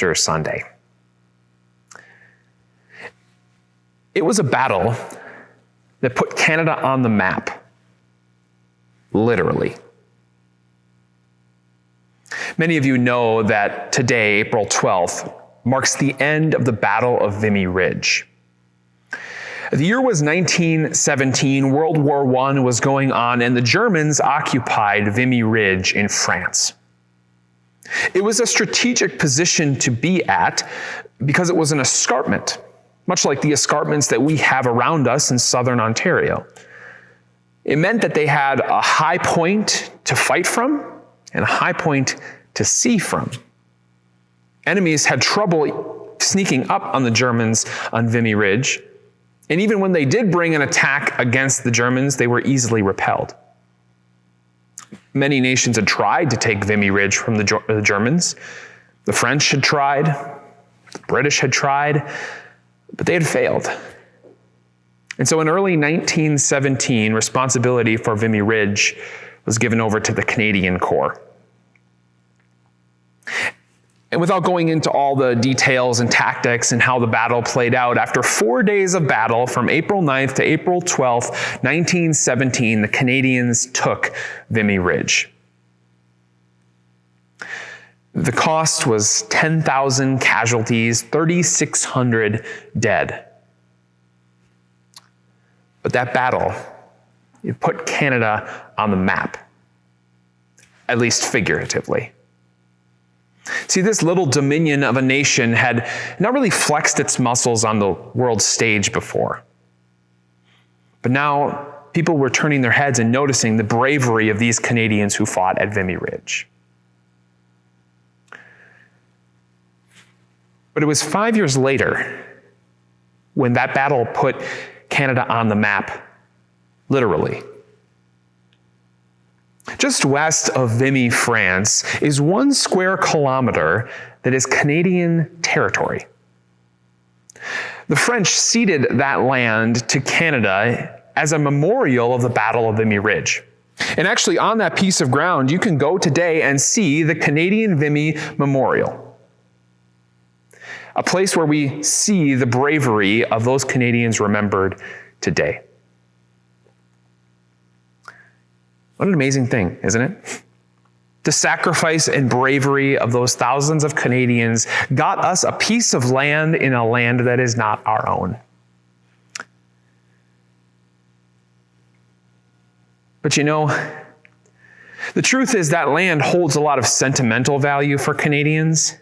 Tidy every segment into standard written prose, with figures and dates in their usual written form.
Easter Sunday. It was a battle that put Canada on the map, literally. Many of you know that today, April 12th, marks the end of the Battle of Vimy Ridge. The year was 1917, World War I was going on, and the Germans occupied Vimy Ridge in France. It was a strategic position to be at because it was an escarpment, much like the escarpments that we have around us in southern Ontario. It meant that they had a high point to fight from and a high point to see from. Enemies had trouble sneaking up on the Germans on Vimy Ridge, and even when they did bring an attack against the Germans, they were easily repelled. Many nations had tried to take Vimy Ridge from the Germans. The French had tried, the British had tried, but they had failed. And so in early 1917, responsibility for Vimy Ridge was given over to the Canadian Corps. And without going into all the details and tactics and how the battle played out, after 4 days of battle from April 9th to April 12th, 1917, the Canadians took Vimy Ridge. The cost was 10,000 casualties, 3,600 dead. But that battle, it put Canada on the map, at least figuratively. See, this little dominion of a nation had not really flexed its muscles on the world stage before. But now people were turning their heads and noticing the bravery of these Canadians who fought at Vimy Ridge. But it was 5 years later when that battle put Canada on the map, literally. Just west of Vimy, France, is 1 square kilometer that is Canadian territory. The French ceded that land to Canada as a memorial of the Battle of Vimy Ridge. And actually, on that piece of ground, you can go today and see the Canadian Vimy Memorial, a place where we see the bravery of those Canadians remembered today. What an amazing thing, isn't it? The sacrifice and bravery of those thousands of Canadians got us a piece of land in a land that is not our own. But you know, the truth is that land holds a lot of sentimental value for Canadians,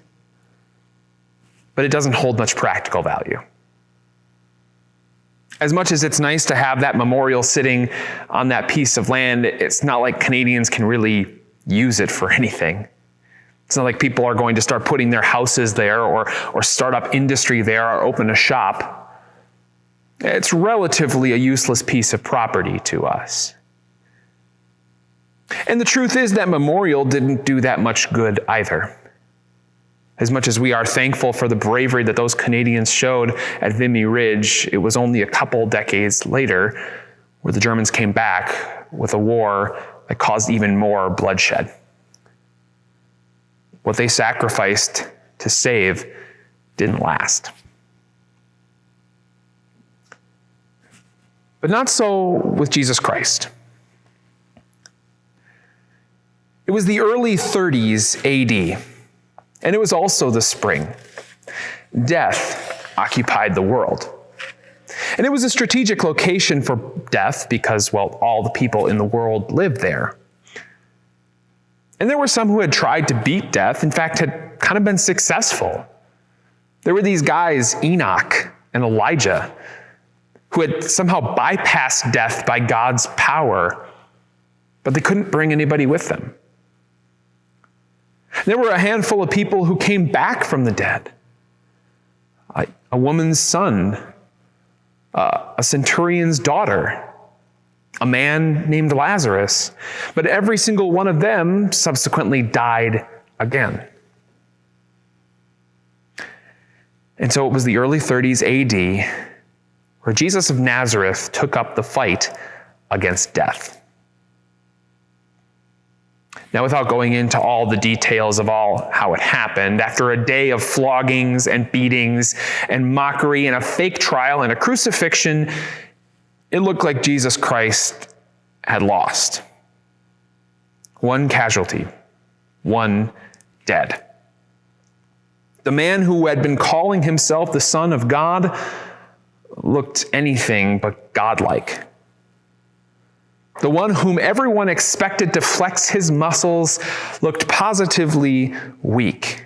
but it doesn't hold much practical value. As much as it's nice to have that memorial sitting on that piece of land, it's not like Canadians can really use it for anything. It's not like people are going to start putting their houses there or start up industry there or open a shop. It's relatively a useless piece of property to us. And the truth is that memorial didn't do that much good either. As much as we are thankful for the bravery that those Canadians showed at Vimy Ridge, it was only a couple decades later where the Germans came back with a war that caused even more bloodshed. What they sacrificed to save didn't last. But not so with Jesus Christ. It was the early 30s AD. And it was also the spring. Death occupied the world. And it was a strategic location for death because, well, all the people in the world lived there. And there were some who had tried to beat death, in fact, had kind of been successful. There were these guys, Enoch and Elijah, who had somehow bypassed death by God's power, but they couldn't bring anybody with them. There were a handful of people who came back from the dead. A woman's son, a centurion's daughter, a man named Lazarus. But every single one of them subsequently died again. And so it was the early 30s AD where Jesus of Nazareth took up the fight against death. Now, without going into all the details of how it happened, after a day of floggings and beatings and mockery and a fake trial and a crucifixion, it looked like Jesus Christ had lost. One casualty, one dead. The man who had been calling himself the Son of God looked anything but godlike. The one whom everyone expected to flex his muscles looked positively weak.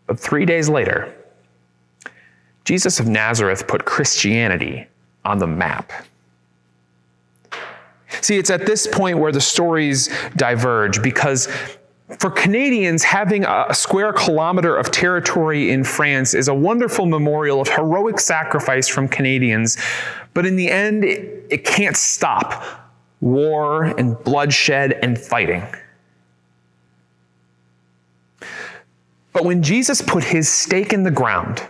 But 3 days later, Jesus of Nazareth put Christianity on the map. See, it's at this point where the stories diverge, because for Canadians, having a square kilometer of territory in France is a wonderful memorial of heroic sacrifice from Canadians. But in the end, it can't stop war and bloodshed and fighting. But when Jesus put his stake in the ground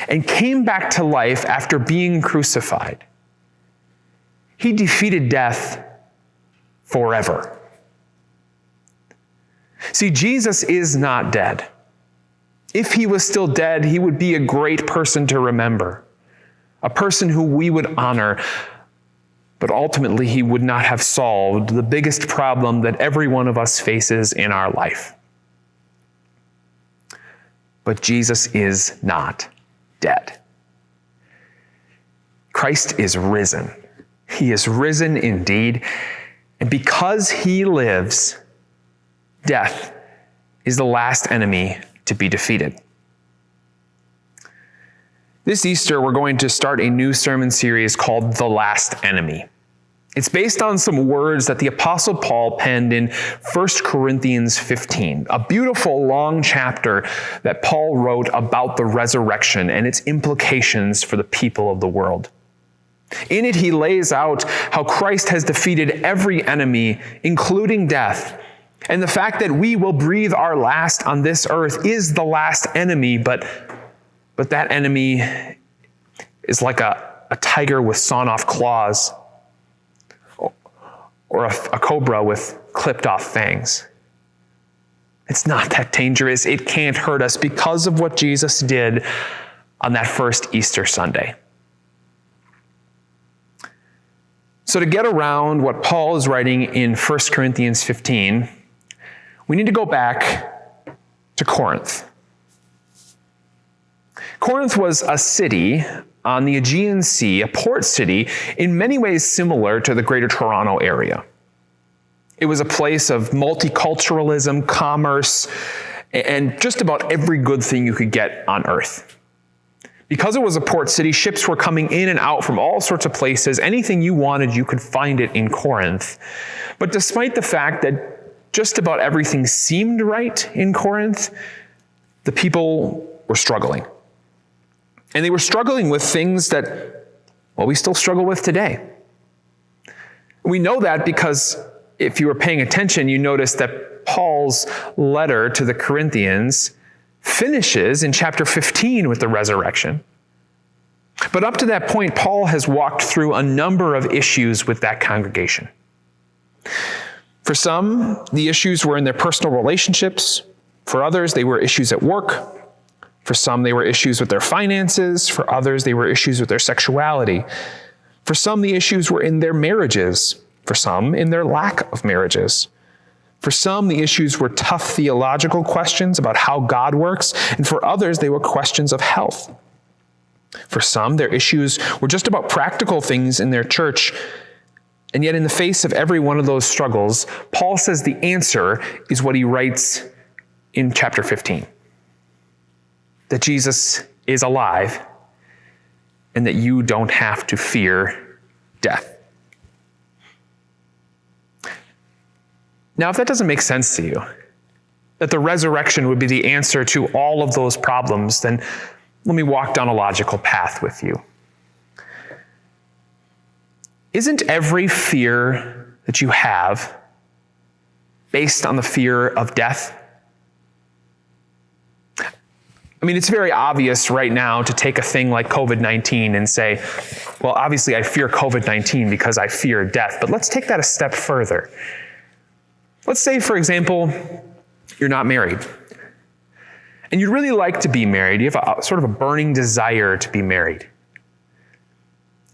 and came back to life after being crucified, he defeated death forever. See, Jesus is not dead. If he was still dead, he would be a great person to remember, a person who we would honor, but ultimately he would not have solved the biggest problem that every one of us faces in our life. But Jesus is not dead. Christ is risen. He is risen indeed, and because he lives, death is the last enemy to be defeated. This Easter, we're going to start a new sermon series called The Last Enemy. It's based on some words that the Apostle Paul penned in 1 Corinthians 15, a beautiful long chapter that Paul wrote about the resurrection and its implications for the people of the world. In it, he lays out how Christ has defeated every enemy, including death. And the fact that we will breathe our last on this earth is the last enemy, but that enemy is like a tiger with sawn-off claws, or a cobra with clipped-off fangs. It's not that dangerous. It can't hurt us because of what Jesus did on that first Easter Sunday. So to get around what Paul is writing in 1 Corinthians 15, we need to go back to Corinth. Corinth was a city on the Aegean Sea, a port city, in many ways similar to the Greater Toronto area. It was a place of multiculturalism, commerce, and just about every good thing you could get on earth. Because it was a port city, ships were coming in and out from all sorts of places. Anything you wanted, you could find it in Corinth. But despite the fact that just about everything seemed right in Corinth, the people were struggling. And they were struggling with things that, well, we still struggle with today. We know that because if you were paying attention, you noticed that Paul's letter to the Corinthians finishes in chapter 15 with the resurrection. But up to that point, Paul has walked through a number of issues with that congregation. For some, the issues were in their personal relationships. For others, they were issues at work. For some, they were issues with their finances. For others, they were issues with their sexuality. For some, the issues were in their marriages. For some, in their lack of marriages. For some, the issues were tough theological questions about how God works. And for others, they were questions of health. For some, their issues were just about practical things in their church. And yet in the face of every one of those struggles, Paul says the answer is what he writes in chapter 15. That Jesus is alive and that you don't have to fear death. Now, if that doesn't make sense to you, that the resurrection would be the answer to all of those problems, then let me walk down a logical path with you. Isn't every fear that you have based on the fear of death? I I mean, it's very obvious right now to take a thing like COVID-19 and say, well, obviously I fear COVID-19 because I fear death. But let's take that a step further. Let's say, for example, you're not married. And you'd really like to be married. You have a sort of a burning desire to be married.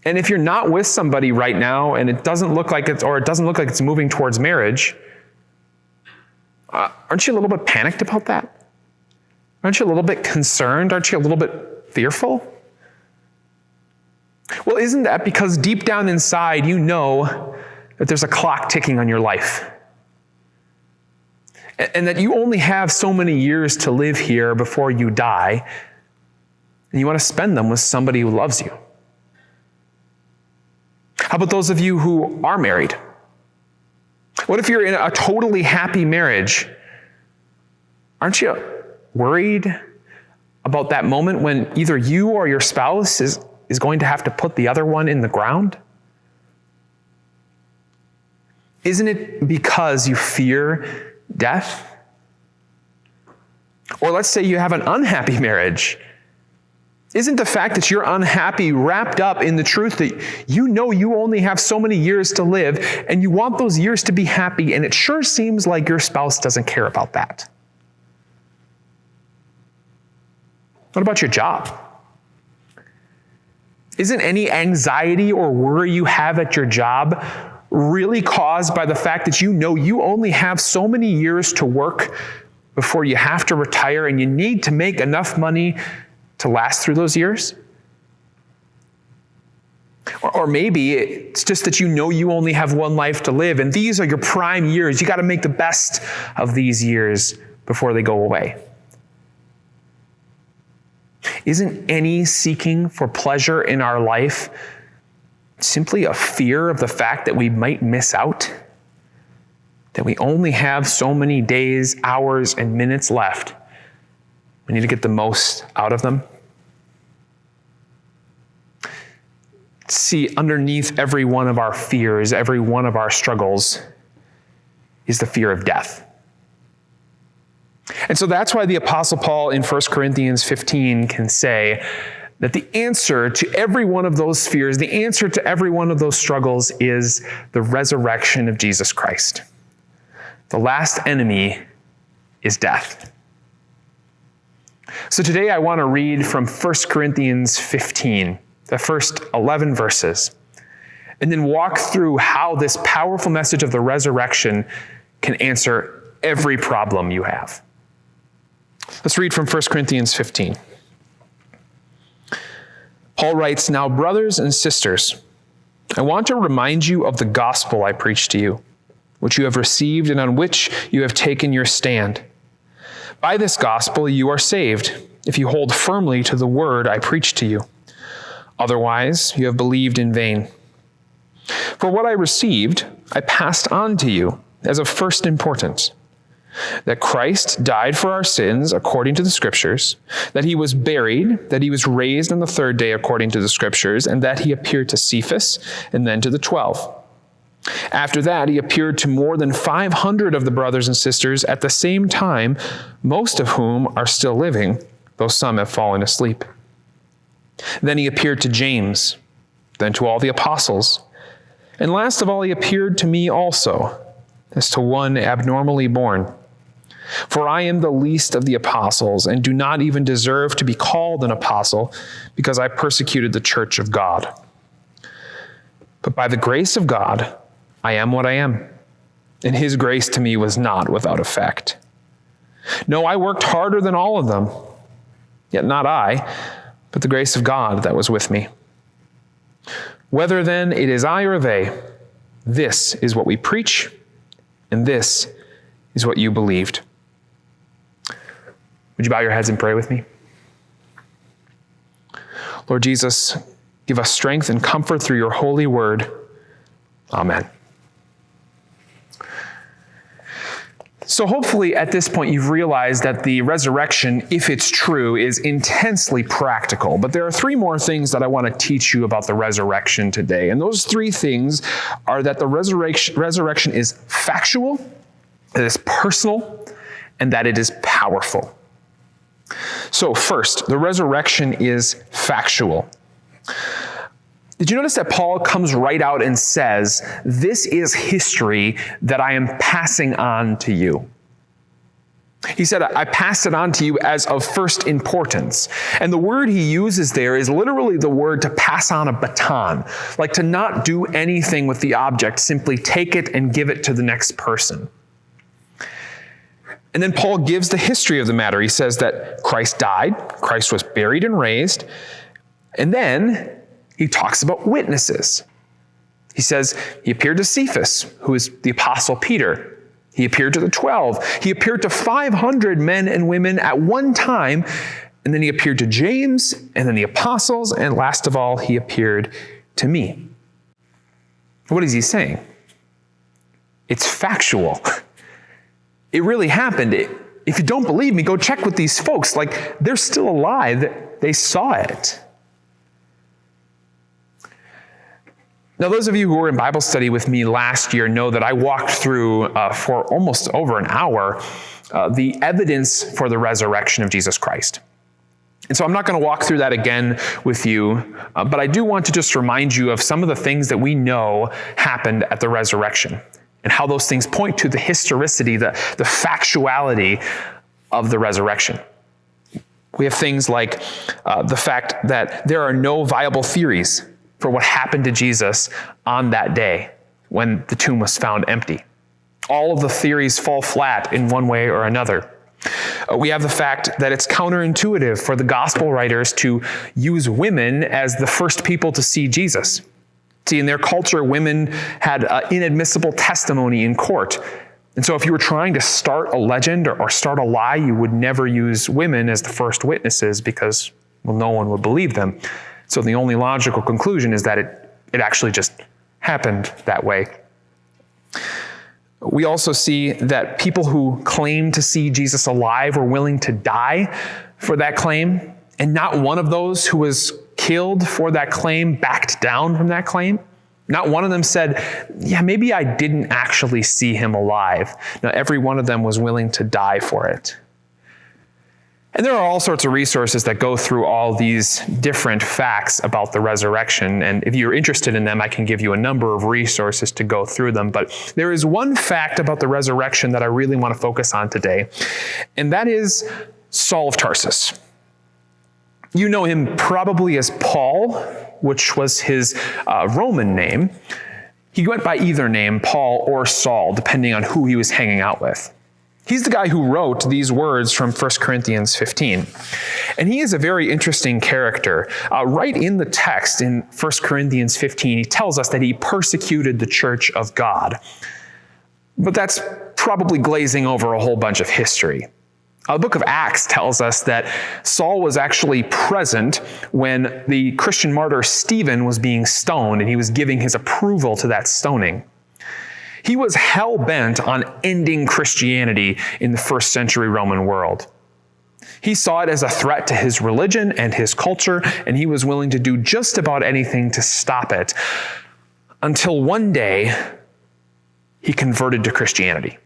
And if you're not with somebody right now and it doesn't look like it's moving towards marriage, aren't you a little bit panicked about that? Aren't you a little bit concerned? Aren't you a little bit fearful? Well, isn't that because deep down inside you know that there's a clock ticking on your life? And that you only have so many years to live here before you die, and you want to spend them with somebody who loves you. How about those of you who are married? What if you're in a totally happy marriage? Aren't you worried about that moment when either you or your spouse is going to have to put the other one in the ground? Isn't it because you fear death? Or let's say you have an unhappy marriage. Isn't the fact that you're unhappy wrapped up in the truth that you know you only have so many years to live and you want those years to be happy, and it sure seems like your spouse doesn't care about that? What about your job? Isn't any anxiety or worry you have at your job really caused by the fact that you know you only have so many years to work before you have to retire and you need to make enough money to last through those years? Or maybe it's just that you know you only have one life to live and these are your prime years. You got to make the best of these years before they go away. Isn't any seeking for pleasure in our life simply a fear of the fact that we might miss out? That we only have so many days, hours, and minutes left. We need to get the most out of them. See, underneath every one of our fears, every one of our struggles, is the fear of death. And so that's why the Apostle Paul in 1 Corinthians 15 can say that the answer to every one of those fears, the answer to every one of those struggles is the resurrection of Jesus Christ. The last enemy is death. So today I want to read from 1 Corinthians 15, the first 11 verses, and then walk through how this powerful message of the resurrection can answer every problem you have. Let's read from 1 Corinthians 15. Paul writes, "Now, brothers and sisters, I want to remind you of the gospel I preached to you, which you have received and on which you have taken your stand. By this gospel you are saved, if you hold firmly to the word I preached to you. Otherwise, you have believed in vain. For what I received, I passed on to you as of first importance, that Christ died for our sins according to the Scriptures, that he was buried, that he was raised on the third day according to the Scriptures, and that he appeared to Cephas and then to the 12. After that, he appeared to more than 500 of the brothers and sisters at the same time, most of whom are still living, though some have fallen asleep. Then he appeared to James, then to all the apostles, and last of all he appeared to me also, as to one abnormally born. For I am the least of the apostles, and do not even deserve to be called an apostle, because I persecuted the church of God. But by the grace of God, I am what I am, and his grace to me was not without effect. No, I worked harder than all of them, yet not I, but the grace of God that was with me. Whether then it is I or they, this is what we preach, and this is what you believed." Would you bow your heads and pray with me? Lord Jesus, give us strength and comfort through your holy word. Amen. So hopefully at this point you've realized that the resurrection, if it's true, is intensely practical. But there are three more things that I want to teach you about the resurrection today. And those three things are that the resurrection is factual, it is personal, and that it is powerful. So first, the resurrection is factual. Did you notice that Paul comes right out and says, this is history that I am passing on to you? He said, I pass it on to you as of first importance. And the word he uses there is literally the word to pass on a baton, like to not do anything with the object, simply take it and give it to the next person. And then Paul gives the history of the matter. He says that Christ died, Christ was buried and raised, and then he talks about witnesses. He says he appeared to Cephas, who is the Apostle Peter. He appeared to the 12. He appeared to 500 men and women at one time, and then he appeared to James, and then the apostles, and last of all, he appeared to me. What is he saying? It's factual. It really happened. If you don't believe me, go check with these folks. Like, they're still alive. They saw it. Now, those of you who were in Bible study with me last year know that I walked through for almost over an hour the evidence for the resurrection of Jesus Christ. And so I'm not going to walk through that again with you, but I do want to just remind you of some of the things that we know happened at the resurrection and how those things point to the historicity, the factuality of the resurrection. We have things like the fact that there are no viable theories for what happened to Jesus on that day when the tomb was found empty. All of the theories fall flat in one way or another. We have the fact that it's counterintuitive for the gospel writers to use women as the first people to see Jesus. See, in their culture, women had inadmissible testimony in court. And so if you were trying to start a legend or start a lie, you would never use women as the first witnesses because, well, no one would believe them. So the only logical conclusion is that it actually just happened that way. We also see that people who claim to see Jesus alive were willing to die for that claim, and not one of those who was killed for that claim backed down from that claim. Not one of them said, yeah, maybe I didn't actually see him alive. Now, every one of them was willing to die for it. And there are all sorts of resources that go through all these different facts about the resurrection. And if you're interested in them, I can give you a number of resources to go through them. But there is one fact about the resurrection that I really want to focus on today, and that is Saul of Tarsus. You know him probably as Paul, which was his Roman name. He went by either name, Paul or Saul, depending on who he was hanging out with. He's the guy who wrote these words from 1 Corinthians 15. And he is a very interesting character. Right in the text in 1 Corinthians 15, he tells us that he persecuted the church of God. But that's probably glazing over a whole bunch of history. The book of Acts tells us that Saul was actually present when the Christian martyr Stephen was being stoned, and he was giving his approval to that stoning. He was hell-bent on ending Christianity in the first century Roman world. He saw it as a threat to his religion and his culture, and he was willing to do just about anything to stop it, until one day he converted to Christianity.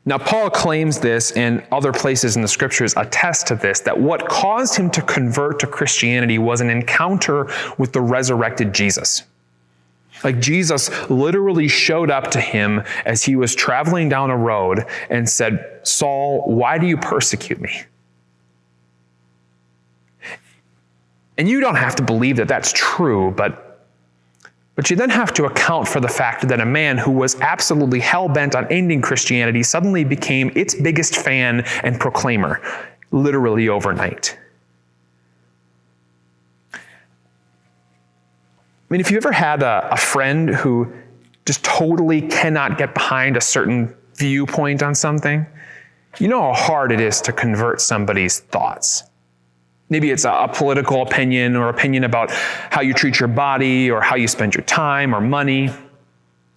Now, Paul claims this, and other places in the scriptures attest to this, that what caused him to convert to Christianity was an encounter with the resurrected Jesus. Like, Jesus literally showed up to him as he was traveling down a road and said, "Saul, why do you persecute me?" And you don't have to believe that that's true, but you then have to account for the fact that a man who was absolutely hell-bent on ending Christianity suddenly became its biggest fan and proclaimer, literally overnight. I mean, if you ever had a friend who just totally cannot get behind a certain viewpoint on something, you know how hard it is to convert somebody's thoughts. Maybe it's a political opinion or opinion about how you treat your body or how you spend your time or money. You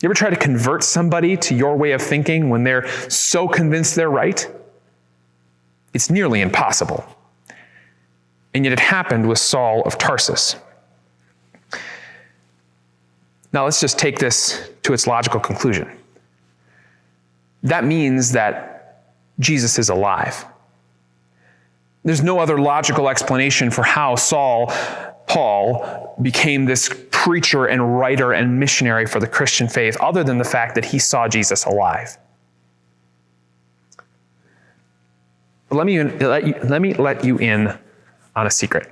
ever try to convert somebody to your way of thinking when they're so convinced they're right? It's nearly impossible. And yet it happened with Saul of Tarsus. Now let's just take this to its logical conclusion. That means that Jesus is alive. There's no other logical explanation for how Paul, became this preacher and writer and missionary for the Christian faith other than the fact that he saw Jesus alive. But let me let you in on a secret.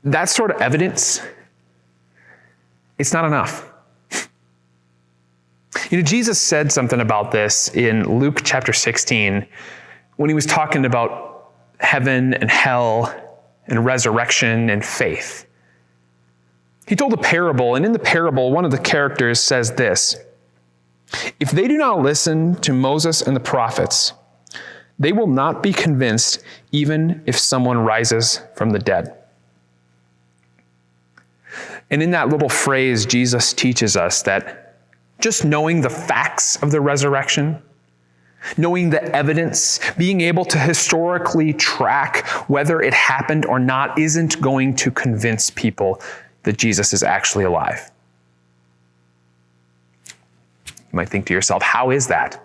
That sort of evidence, it's not enough. Jesus said something about this in Luke chapter 16 when he was talking about heaven and hell and resurrection and faith. He told a parable, and in the parable, one of the characters says this: "If they do not listen to Moses and the prophets, they will not be convinced even if someone rises from the dead." And in that little phrase, Jesus teaches us that just knowing the facts of the resurrection, knowing the evidence, being able to historically track whether it happened or not isn't going to convince people that Jesus is actually alive. You might think to yourself, how is that?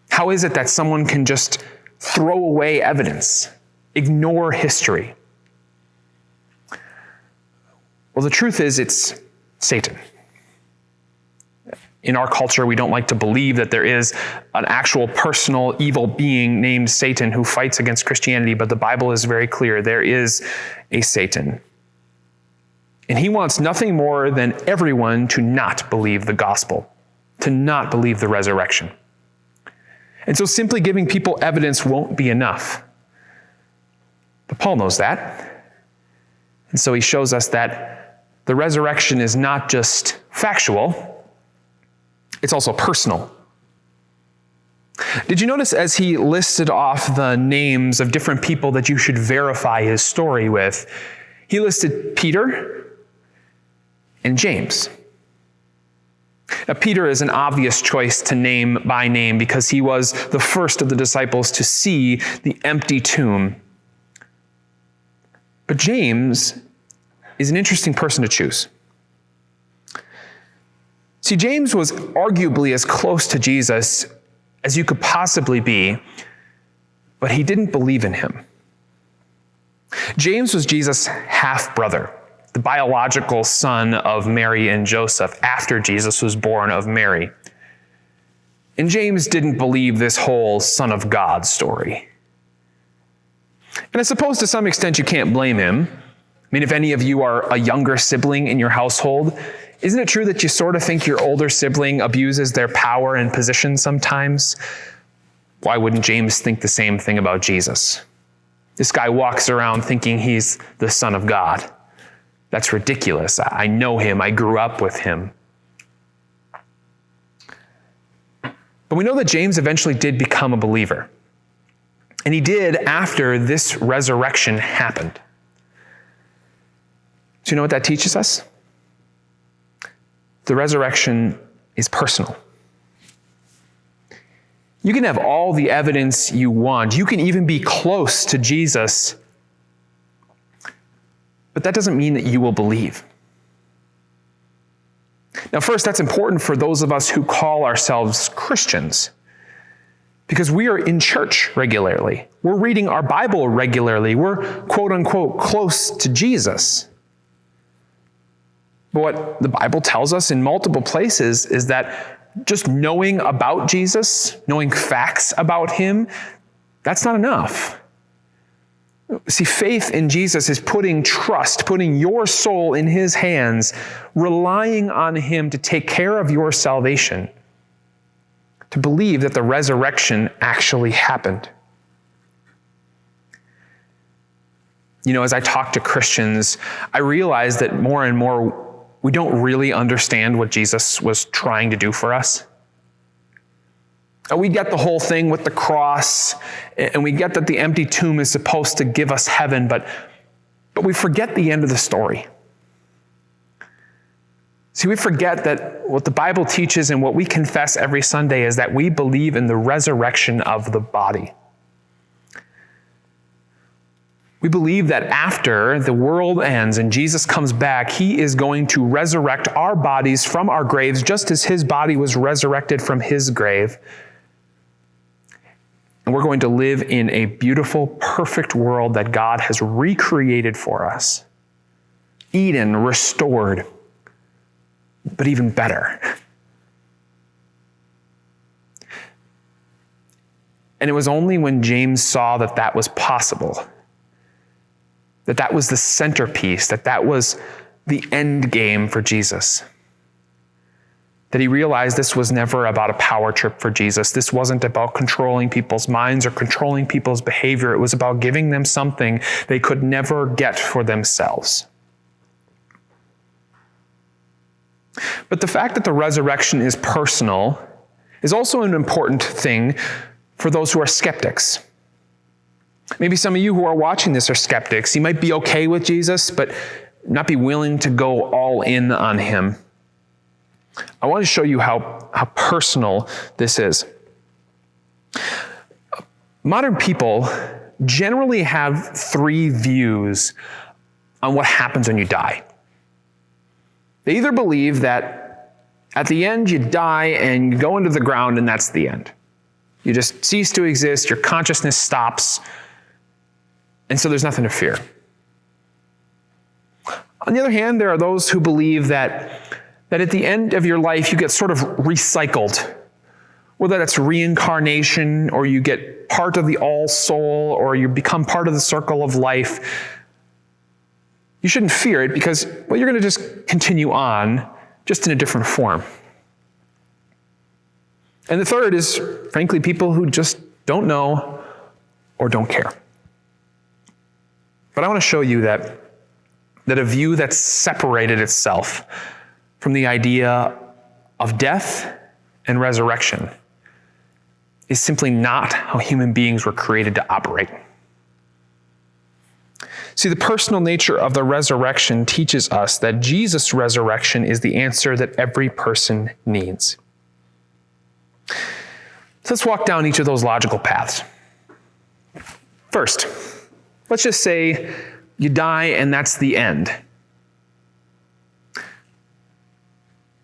How is it that someone can just throw away evidence, ignore history? Well, the truth is it's Satan. In our culture, we don't like to believe that there is an actual personal evil being named Satan who fights against Christianity, but the Bible is very clear. There is a Satan. And he wants nothing more than everyone to not believe the gospel, to not believe the resurrection. And so simply giving people evidence won't be enough. But Paul knows that. And so he shows us that the resurrection is not just factual, it's also personal. Did you notice as he listed off the names of different people that you should verify his story with, he listed Peter and James. Now, Peter is an obvious choice to name by name because he was the first of the disciples to see the empty tomb. But James is an interesting person to choose. See, James was arguably as close to Jesus as you could possibly be, but he didn't believe in him. James was Jesus' half-brother, the biological son of Mary and Joseph after Jesus was born of Mary. And James didn't believe this whole Son of God story. And I suppose to some extent you can't blame him. I mean, if any of you are a younger sibling in your household, isn't it true that you sort of think your older sibling abuses their power and position sometimes? Why wouldn't James think the same thing about Jesus? This guy walks around thinking he's the Son of God. That's ridiculous. I know him. I grew up with him. But we know that James eventually did become a believer. And he did after this resurrection happened. So you know what that teaches us? The resurrection is personal. You can have all the evidence you want. You can even be close to Jesus, but that doesn't mean that you will believe. Now, first, that's important for those of us who call ourselves Christians, because we are in church regularly. We're reading our Bible regularly. We're, quote unquote, close to Jesus. But what the Bible tells us in multiple places is that just knowing about Jesus, knowing facts about him, that's not enough. See, faith in Jesus is putting trust, putting your soul in his hands, relying on him to take care of your salvation, to believe that the resurrection actually happened. You know, as I talk to Christians, I realize that more and more we don't really understand what Jesus was trying to do for us. We get the whole thing with the cross, and we get that the empty tomb is supposed to give us heaven, but we forget the end of the story. See, we forget that what the Bible teaches and what we confess every Sunday is that we believe in the resurrection of the body. We believe that after the world ends and Jesus comes back, he is going to resurrect our bodies from our graves, just as his body was resurrected from his grave. And we're going to live in a beautiful, perfect world that God has recreated for us. Eden restored, but even better. And it was only when James saw that that was possible, that that was the centerpiece, that that was the end game for Jesus, that he realized this was never about a power trip for Jesus. This wasn't about controlling people's minds or controlling people's behavior. It was about giving them something they could never get for themselves. But the fact that the resurrection is personal is also an important thing for those who are skeptics. Maybe some of you who are watching this are skeptics. You might be okay with Jesus, but not be willing to go all in on him. I want to show you how personal this is. Modern people generally have three views on what happens when you die. They either believe that at the end you die and you go into the ground and that's the end. You just cease to exist, your consciousness stops, and so there's nothing to fear. On the other hand, there are those who believe that at the end of your life you get sort of recycled, whether that's reincarnation or you get part of the all soul or you become part of the circle of life. You shouldn't fear it because, well, you're going to just continue on, just in a different form. And the third is, frankly, people who just don't know or don't care. But I want to show you that a view that's separated itself from the idea of death and resurrection is simply not how human beings were created to operate. See, the personal nature of the resurrection teaches us that Jesus' resurrection is the answer that every person needs. So let's walk down each of those logical paths. First, let's just say you die and that's the end.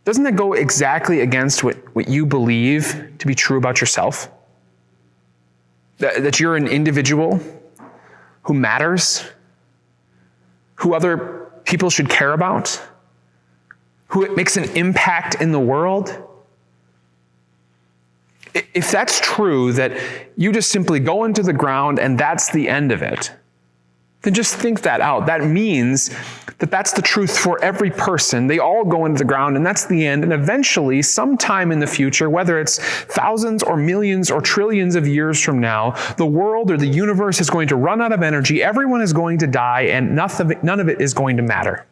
Doesn't that go exactly against what you believe to be true about yourself? That you're an individual who matters, who other people should care about, who makes an impact in the world? If that's true, that you just simply go into the ground and that's the end of it, then just think that out. That means that that's the truth for every person. They all go into the ground and that's the end. And eventually, sometime in the future, whether it's thousands or millions or trillions of years from now, the world or the universe is going to run out of energy. Everyone is going to die and none of it is going to matter.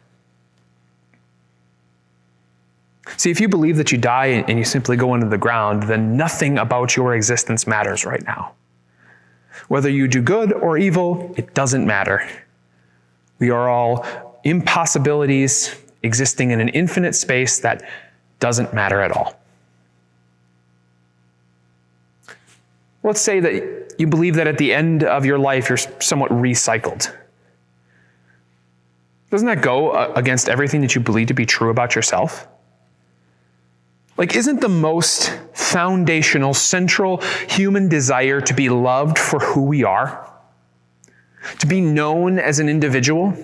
See, if you believe that you die and you simply go into the ground, then nothing about your existence matters right now. Whether you do good or evil, it doesn't matter. We are all impossibilities existing in an infinite space that doesn't matter at all. Let's say that you believe that at the end of your life you're somewhat recycled. Doesn't that go against everything that you believe to be true about yourself? Like, isn't the most foundational, central human desire to be loved for who we are? To be known as an individual?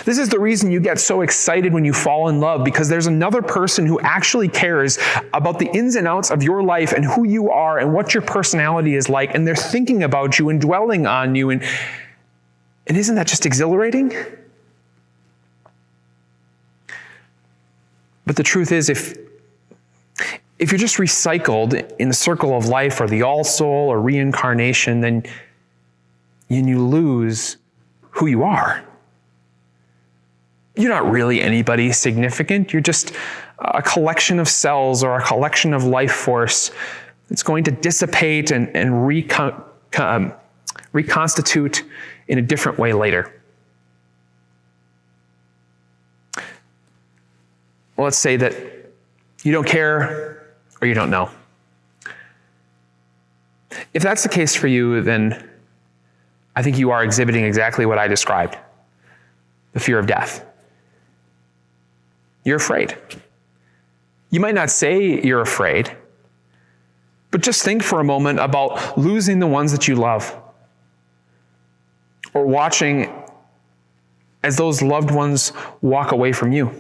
This is the reason you get so excited when you fall in love, because there's another person who actually cares about the ins and outs of your life and who you are and what your personality is like, and they're thinking about you and dwelling on you. And isn't that just exhilarating? But the truth is, if you're just recycled in the circle of life or the all soul or reincarnation, then you lose who you are. You're not really anybody significant. You're just a collection of cells or a collection of life force that's going to dissipate and reconstitute in a different way later. Well, let's say that you don't care or you don't know. If that's the case for you, then I think you are exhibiting exactly what I described, the fear of death. You're afraid. You might not say you're afraid, But just think for a moment about losing the ones that you love, or watching as those loved ones walk away from you.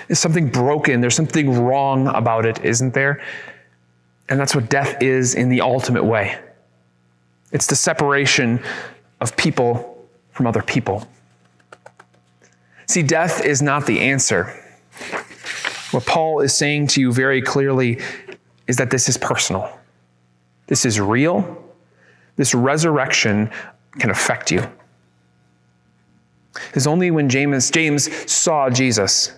There's something broken, there's something wrong about it, isn't there? And that's what death is in the ultimate way. It's the separation of people from other people. See, death is not the answer. What Paul is saying to you very clearly is that this is personal. This is real. This resurrection can affect you. It's only when James saw Jesus,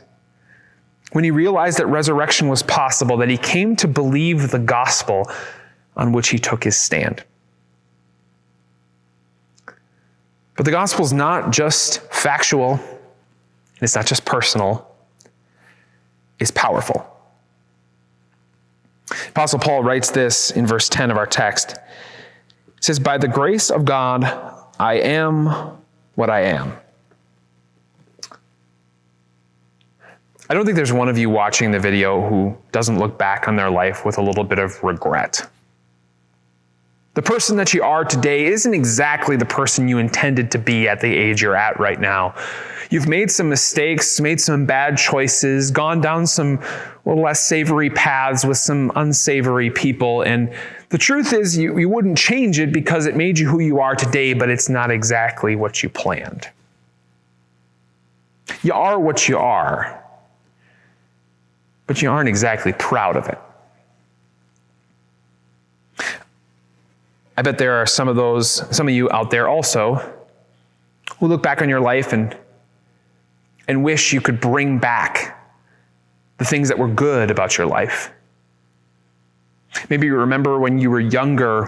when he realized that resurrection was possible, that he came to believe the gospel on which he took his stand. But the gospel is not just factual, and it's not just personal, it's powerful. Apostle Paul writes this in verse 10 of our text. It says, "By the grace of God, I am what I am." I don't think there's one of you watching the video who doesn't look back on their life with a little bit of regret. The person that you are today isn't exactly the person you intended to be at the age you're at right now. You've made some mistakes, made some bad choices, gone down some little less savory paths with some unsavory people. And the truth is you wouldn't change it because it made you who you are today, but it's not exactly what you planned. You are what you are, but you aren't exactly proud of it. I bet there are some of you out there also who look back on your life and wish you could bring back the things that were good about your life. Maybe you remember when you were younger,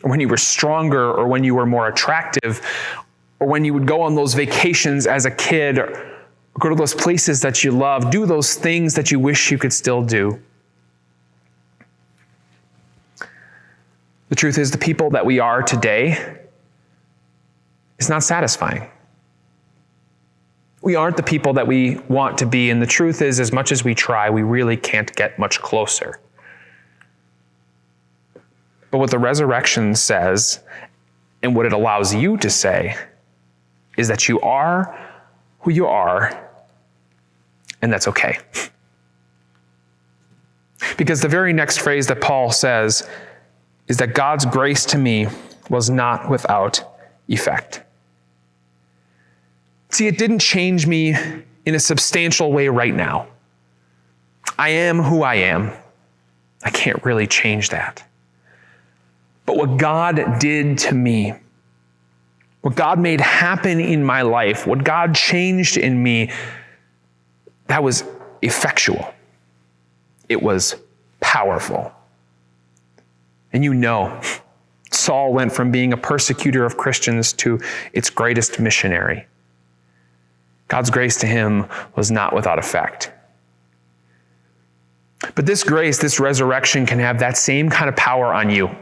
or when you were stronger, or when you were more attractive, or when you would go on those vacations as a kid, or go to those places that you love, do those things that you wish you could still do. The truth is, the people that we are today is not satisfying. We aren't the people that we want to be, and the truth is, as much as we try, we really can't get much closer. But what the resurrection says, and what it allows you to say, is that you are who you are, and that's okay. Because the very next phrase that Paul says is that God's grace to me was not without effect. See, it didn't change me in a substantial way right now. I am who I am. I can't really change that. But what God did to me, what God made happen in my life, what God changed in me, that was effectual. It was powerful. And you know, Saul went from being a persecutor of Christians to its greatest missionary. God's grace to him was not without effect. But this grace, this resurrection, can have that same kind of power on you.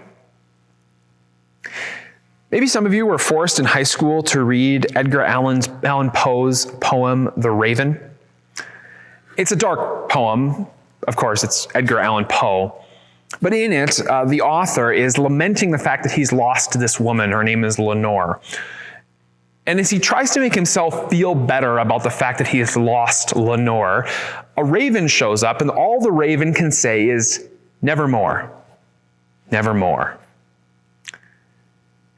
Maybe some of you were forced in high school to read Edgar Allan Poe's poem, The Raven. It's a dark poem. Of course, it's Edgar Allan Poe. But in it, the author is lamenting the fact that he's lost this woman. Her name is Lenore. And as he tries to make himself feel better about the fact that he has lost Lenore, a raven shows up, and all the raven can say is, "Nevermore, nevermore."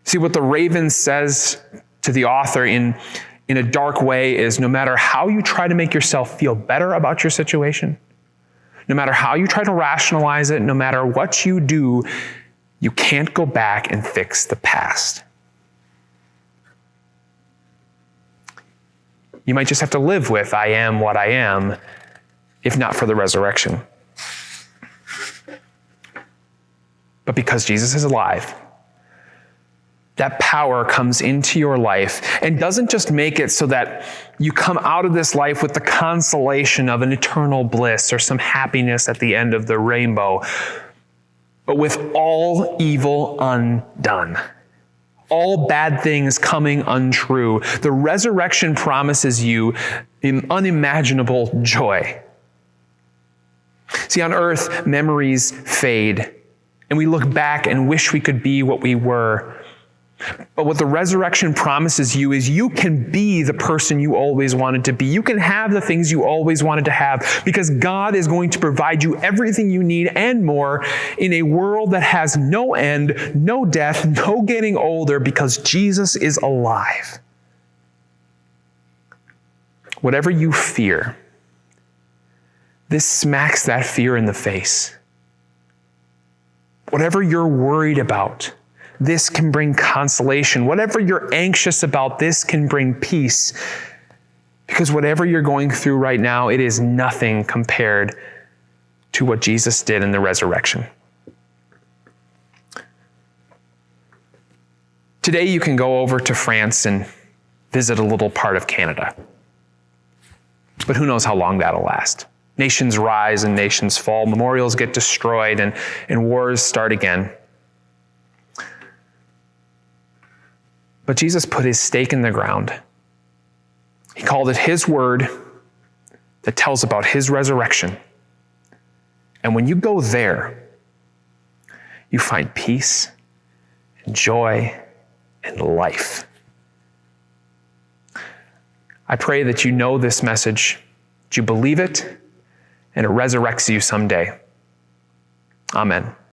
See, what the raven says to the author in a dark way is, no matter how you try to make yourself feel better about your situation, no matter how you try to rationalize it, no matter what you do, you can't go back and fix the past. You might just have to live with, I am what I am, if not for the resurrection. But because Jesus is alive, that power comes into your life and doesn't just make it so that you come out of this life with the consolation of an eternal bliss or some happiness at the end of the rainbow, but with all evil undone, all bad things coming untrue. The resurrection promises you an unimaginable joy. See, on earth, memories fade, and we look back and wish we could be what we were. But what the resurrection promises you is you can be the person you always wanted to be. You can have the things you always wanted to have because God is going to provide you everything you need and more in a world that has no end, no death, no getting older because Jesus is alive. Whatever you fear, this smacks that fear in the face. Whatever you're worried about, this can bring consolation. Whatever you're anxious about, this can bring peace. Because whatever you're going through right now, it is nothing compared to what Jesus did in the resurrection. Today you can go over to France and visit a little part of Canada. But who knows how long that'll last. Nations rise and nations fall. Memorials get destroyed and wars start again. But Jesus put his stake in the ground. He called it his word that tells about his resurrection. And when you go there, you find peace and joy and life. I pray that you know this message, that you believe it, and it resurrects you someday. Amen.